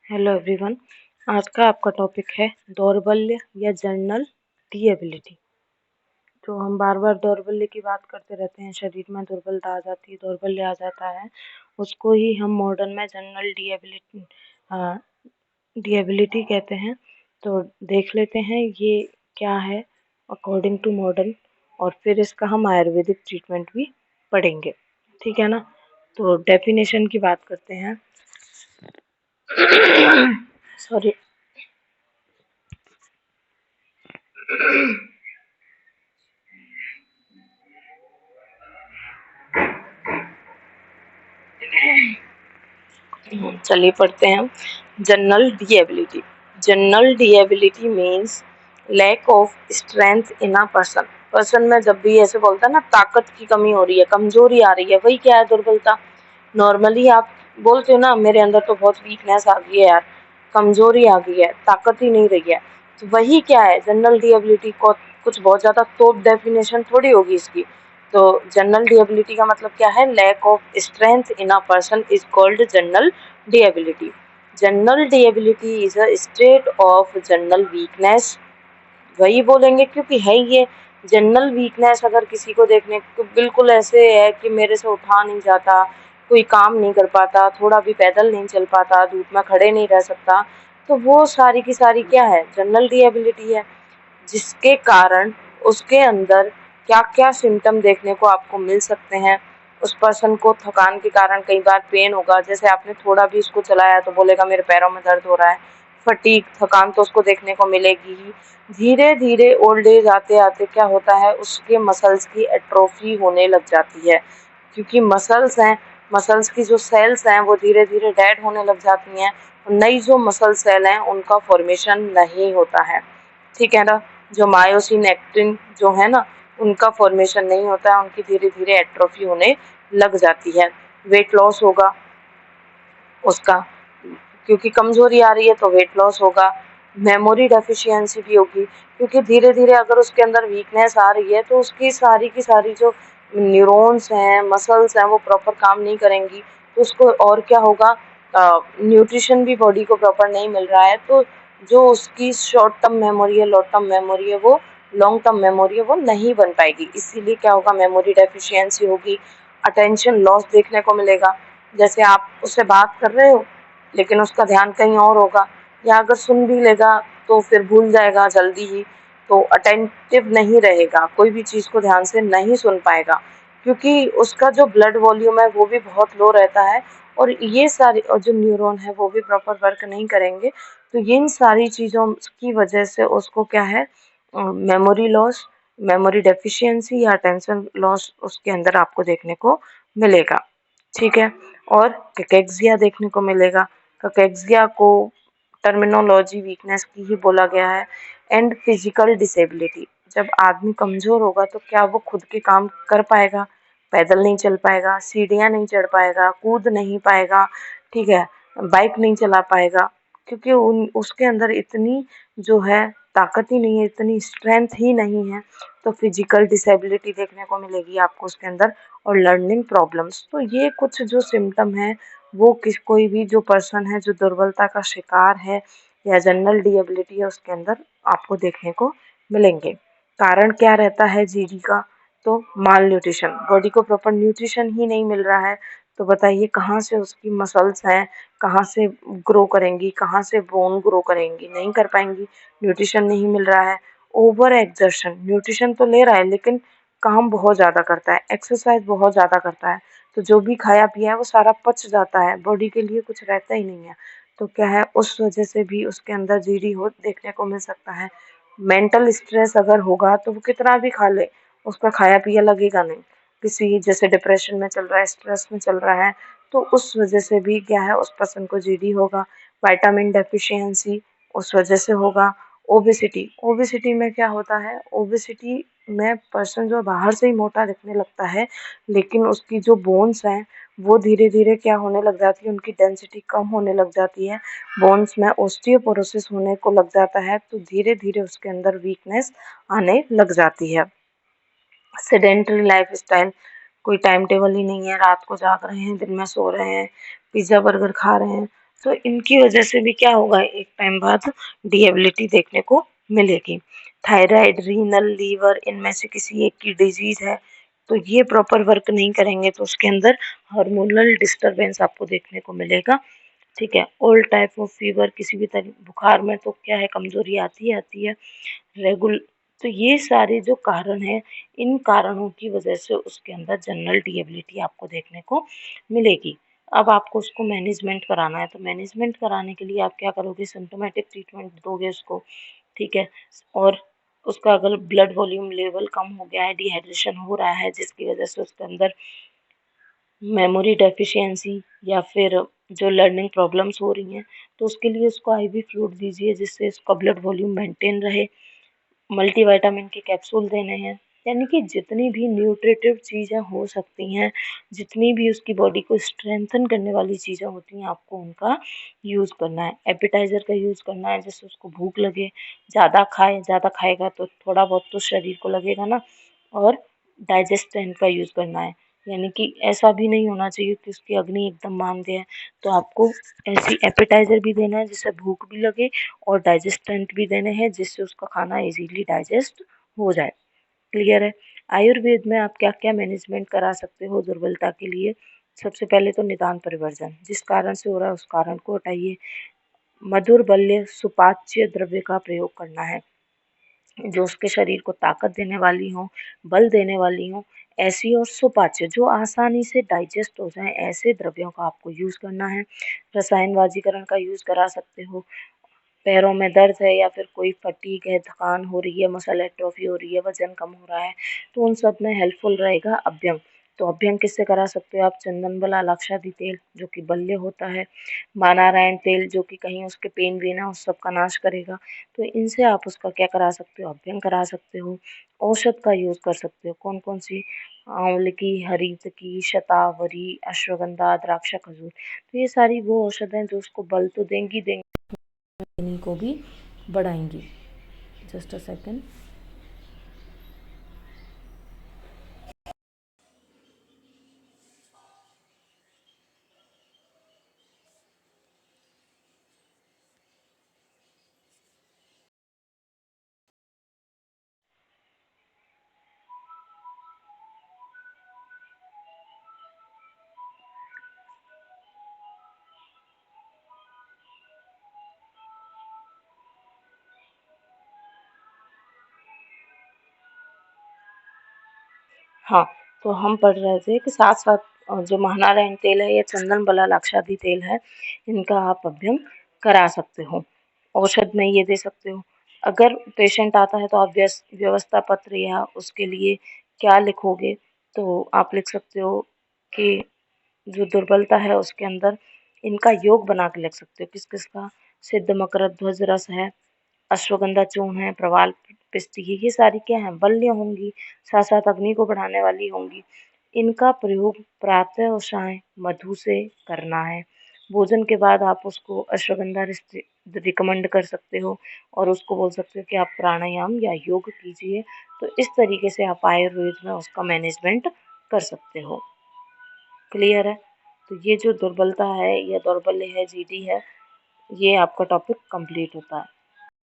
Hello everyone. आज का आपका टॉपिक है दौर्बल्य या जनरल डिएबिलिटी। तो हम बार बार दौर्बल्य की बात करते रहते हैं, शरीर में दुर्बलता आ जाती है, दौर्बल्य आ जाता है, उसको ही हम मॉडर्न में जनरल डिएबिलिटी कहते हैं। तो देख लेते हैं ये क्या है अकॉर्डिंग टू मॉडर्न, और फिर इसका हम आयुर्वेदिक ट्रीटमेंट भी पढ़ेंगे, ठीक है ना। तो डेफिनेशन की बात करते हैं। सॉरी। चलिए पढ़ते हैं। General debility. General debility means lack of strength in a person में जब भी ऐसे बोलता है ना, ताकत की कमी हो रही है, कमजोरी आ रही है, वही क्या है? दुर्बलता। नॉर्मली आप बोलते हो ना, मेरे अंदर तो बहुत वीकनेस आ गई है यार, कमजोरी आ गई है, ताकत ही नहीं रही है, तो वही क्या है? जनरल डिएबिलिटी को कुछ बहुत ज्यादा तोप डेफिनेशन थोड़ी होगी इसकी। तो जनरल डिएबिलिटी का मतलब क्या है? Lack of strength in a person is called general debility. General debility is a state of general weakness. वही बोलेंगे क्योंकि है ये जनरल वीकनेस। अगर किसी को देखने को बिल्कुल ऐसे है कि मेरे से उठा नहीं जाता, कोई काम नहीं कर पाता, थोड़ा भी पैदल नहीं चल पाता, धूप में खड़े नहीं रह सकता, तो वो सारी की सारी क्या है? जनरल डिएबिलिटी है। जिसके कारण उसके अंदर क्या क्या सिम्टम देखने को आपको मिल सकते हैं। उस पर्सन को थकान के कारण कई बार पेन होगा, जैसे आपने थोड़ा भी इसको चलाया तो बोलेगा मेरे पैरों में दर्द हो रहा है। फटीग, थकान तो उसको देखने को मिलेगी ही। धीरे धीरे ओल्ड एज आते आते क्या होता है? उसके मसल्स की एट्रोफी होने लग जाती है, क्योंकि मसल्स हैं, मसल्स की जो सेल्स हैं वो धीरे धीरे डेड होने लग जाती हैं। नई जो मसल सेल हैं उनका फॉर्मेशन नहीं होता है, ठीक है ना। जो मायोसिन एक्टिन जो है ना, उनका फॉर्मेशन नहीं होता है, उनकी धीरे धीरे एट्रोफी होने लग जाती है। वेट लॉस होगा उसका, क्योंकि कमजोरी आ रही है तो वेट लॉस होगा। मेमोरी डेफिशिएंसी भी होगी, क्योंकि धीरे धीरे अगर उसके अंदर वीकनेस आ रही है तो उसकी सारी की सारी जो न्यूरॉन्स हैं, मसल्स हैं, वो प्रॉपर काम नहीं करेंगी, तो उसको और क्या होगा? न्यूट्रिशन भी बॉडी को प्रॉपर नहीं मिल रहा है, तो जो उसकी शॉर्ट टर्म मेमोरी है, लॉन्ग टर्म मेमोरी है, वो लॉन्ग टर्म मेमोरी है वो नहीं बन पाएगी। इसीलिए क्या होगा? मेमोरी डेफिशिएंसी होगी। अटेंशन लॉस देखने को मिलेगा। जैसे आप उससे बात कर रहे हो लेकिन उसका ध्यान कहीं और होगा, या अगर सुन भी लेगा तो फिर भूल जाएगा जल्दी ही, तो अटेंटिव नहीं रहेगा, कोई भी चीज़ को ध्यान से नहीं सुन पाएगा, क्योंकि उसका जो ब्लड वॉल्यूम है वो भी बहुत लो रहता है, और ये सारी और जो न्यूरॉन है वो भी प्रॉपर वर्क नहीं करेंगे। तो इन सारी चीज़ों की वजह से उसको क्या है? मेमोरी लॉस, मेमोरी डेफिशिएंसी या अटेंशन लॉस उसके अंदर आपको देखने को मिलेगा, ठीक है। और कैकेक्सिया देखने को मिलेगा। कैकेक्सिया को टर्मिनोलॉजी वीकनेस की ही बोला गया है। एंड फिजिकल डिसेबिलिटी, जब आदमी कमजोर होगा तो क्या वो खुद के काम कर पाएगा? पैदल नहीं चल पाएगा, सीढ़ियाँ नहीं चढ़ पाएगा, कूद नहीं पाएगा, ठीक है, बाइक नहीं चला पाएगा, क्योंकि उसके अंदर इतनी जो है ताकत ही नहीं है, इतनी स्ट्रेंथ ही नहीं है। तो फिजिकल डिसेबिलिटी देखने को मिलेगी आपको उसके अंदर। और लर्निंग प्रॉब्लम्स, तो ये कुछ जो सिम्टम है वो कोई भी जो पर्सन है जो दुर्बलता का शिकार है या जनरल डिएबिलिटी है उसके अंदर आपको देखने को मिलेंगे। कारण क्या रहता है जीडी का? तो माल न्यूट्रिशन, बॉडी को प्रॉपर न्यूट्रिशन ही नहीं मिल रहा है, तो बताइए कहाँ से उसकी मसल्स हैं, कहाँ से ग्रो करेंगी, कहाँ से बोन ग्रो करेंगी? नहीं कर पाएंगी, न्यूट्रिशन नहीं मिल रहा है। ओवर एक्सर्शन, न्यूट्रिशन तो ले रहा है लेकिन काम बहुत ज़्यादा करता है, एक्सरसाइज बहुत ज़्यादा करता है, तो जो भी खाया पिया है वो सारा पच जाता है, बॉडी के लिए कुछ रहता ही नहीं है। तो क्या है? उस वजह से भी उसके अंदर जीडी हो देखने को मिल सकता है। मेंटल स्ट्रेस अगर होगा तो वो कितना भी खा ले, उसका खाया पिया लगेगा नहीं। किसी जैसे डिप्रेशन में चल रहा है, स्ट्रेस में चल रहा है, तो उस वजह से भी क्या है? उस पर्सन को जीडी होगा। विटामिन डेफिशिएंसी उस वजह से होगा। ओबेसिटी, ओबेसिटी में क्या होता है? ओबेसिटी में पर्सन जो बाहर से ही मोटा दिखने लगता है, लेकिन उसकी जो बोन्स हैं वो धीरे धीरे क्या होने लग जाती है? उनकी डेंसिटी कम होने लग जाती है, बोन्स में ऑस्टियोपोरोसिस होने को लग जाता है, तो धीरे धीरे उसके अंदर वीकनेस आने लग जाती है। सेडेंटरी लाइफ स्टाइल, कोई टाइम टेबल ही नहीं है, रात को जाग रहे हैं, दिन में सो रहे हैं, पिज्ज़ा बर्गर खा रहे हैं, तो इनकी वजह से भी क्या होगा, एक टाइम बाद डिएबिलिटी देखने को मिलेगी। थायराइड, रीनल, लीवर, इनमें से किसी एक की डिजीज है तो ये प्रॉपर वर्क नहीं करेंगे तो उसके अंदर हार्मोनल डिस्टरबेंस आपको देखने को मिलेगा। ठीक है। ऑल टाइप ऑफ फीवर, किसी भी तरह बुखार में तो क्या है, कमजोरी आती है रेगुल तो ये सारे जो कारण हैं, इन कारणों की वजह से उसके अंदर जनरल डिएबिलिटी आपको देखने को मिलेगी। अब आपको उसको मैनेजमेंट कराना है, तो मैनेजमेंट कराने के लिए आप क्या करोगे, सिम्टोमेटिक ट्रीटमेंट दोगे उसको। ठीक है। और उसका अगर ब्लड वॉल्यूम लेवल कम हो गया है, डिहाइड्रेशन हो रहा है जिसकी वजह से उसके अंदर मेमोरी डेफिशिएंसी या फिर जो लर्निंग प्रॉब्लम्स हो रही हैं, तो उसके लिए उसको आईवी फ्लूइड दीजिए जिससे उसका ब्लड वॉल्यूम मेंटेन रहे। मल्टीविटामिन के कैप्सूल देने हैं, यानी कि जितनी भी न्यूट्रिटिव चीज़ें हो सकती हैं, जितनी भी उसकी बॉडी को स्ट्रेंथन करने वाली चीज़ें होती हैं, आपको उनका यूज़ करना है। एपेटाइज़र का यूज़ करना है जिससे उसको भूख लगे, ज़्यादा खाए, ज़्यादा खाएगा तो थोड़ा बहुत तो शरीर को लगेगा ना। और डाइजेस्टेंट का यूज़ करना है, यानी कि ऐसा भी नहीं होना चाहिए कि उसकी अग्नि एकदम मान दे, तो आपको ऐसी एपेटाइज़र भी देना है जिससे भूख भी लगे और डाइजेस्टेंट भी देने हैं जिससे उसका खाना इजीली डाइजेस्ट हो जाए। क्लियर है। आयुर्वेद में आप क्या क्या मैनेजमेंट करा सकते हो दुर्बलता के लिए। सबसे पहले तो निदान परिवर्जन, जिस कारण से हो रहा है उस कारण को हटाइए। मधुर बल्य सुपाच्य द्रव्य का प्रयोग करना है जो उसके शरीर को ताकत देने वाली हो, बल देने वाली हो, ऐसी और सुपाच्य जो आसानी से डाइजेस्ट हो जाए, ऐसे द्रव्यों का आपको यूज़ करना है। रसायन वाजीकरण का यूज़ करा सकते हो। पैरों में दर्द है या फिर कोई फटीग है, थकान हो रही है, मसल एट्रोफी हो रही है, वजन कम हो रहा है, तो उन सब में हेल्पफुल रहेगा अभ्यंग। तो अभ्यंग किससे करा सकते हो आप, चंदन बल आलाक्षादि तेल जो कि बल्य होता है, मानारायण तेल जो कि कहीं उसके पेन वेन है उस सब का नाश करेगा। तो इनसे आप उसका क्या करा सकते हो, अभ्यंग करा सकते हो। औषध का यूज़ कर सकते हो, कौन कौन सी, आंवले की, हरीत की, शतावरी, अश्वगंधा, द्राक्षा, खजूर। तो ये सारी वो औषध हैं जो उसको बल तो देंगी देंगी को भी बढ़ाएंगी। Just a second. हाँ, तो हम पढ़ रहे थे कि साथ साथ जो महानारायण तेल है या चंदन बला लाक्षादि तेल है, इनका आप अभ्यंग करा सकते हो। औषध में ये दे सकते हो। अगर पेशेंट आता है तो आप व्यवस्था पत्र या उसके लिए क्या लिखोगे, तो आप लिख सकते हो कि जो दुर्बलता है उसके अंदर इनका योग बना के लिख सकते हो, किस किस का, सिद्ध मकरध्वज ध्वज रस है, अश्वगंधा चूर्ण है, प्रवाल पिष्टी है, ये सारी क्या है, बल्य होंगी, साथ साथ अग्नि को बढ़ाने वाली होंगी। इनका प्रयोग प्रातः और साय मधु से करना है। भोजन के बाद आप उसको अश्वगंधा रिकमेंड कर सकते हो और उसको बोल सकते हो कि आप प्राणायाम या योग कीजिए। तो इस तरीके से आप आयुर्वेद में उसका मैनेजमेंट कर सकते हो। क्लियर है। तो ये जो दुर्बलता है या दौर्बल्य है, जीडी है, ये आपका टॉपिक कंप्लीट होता है।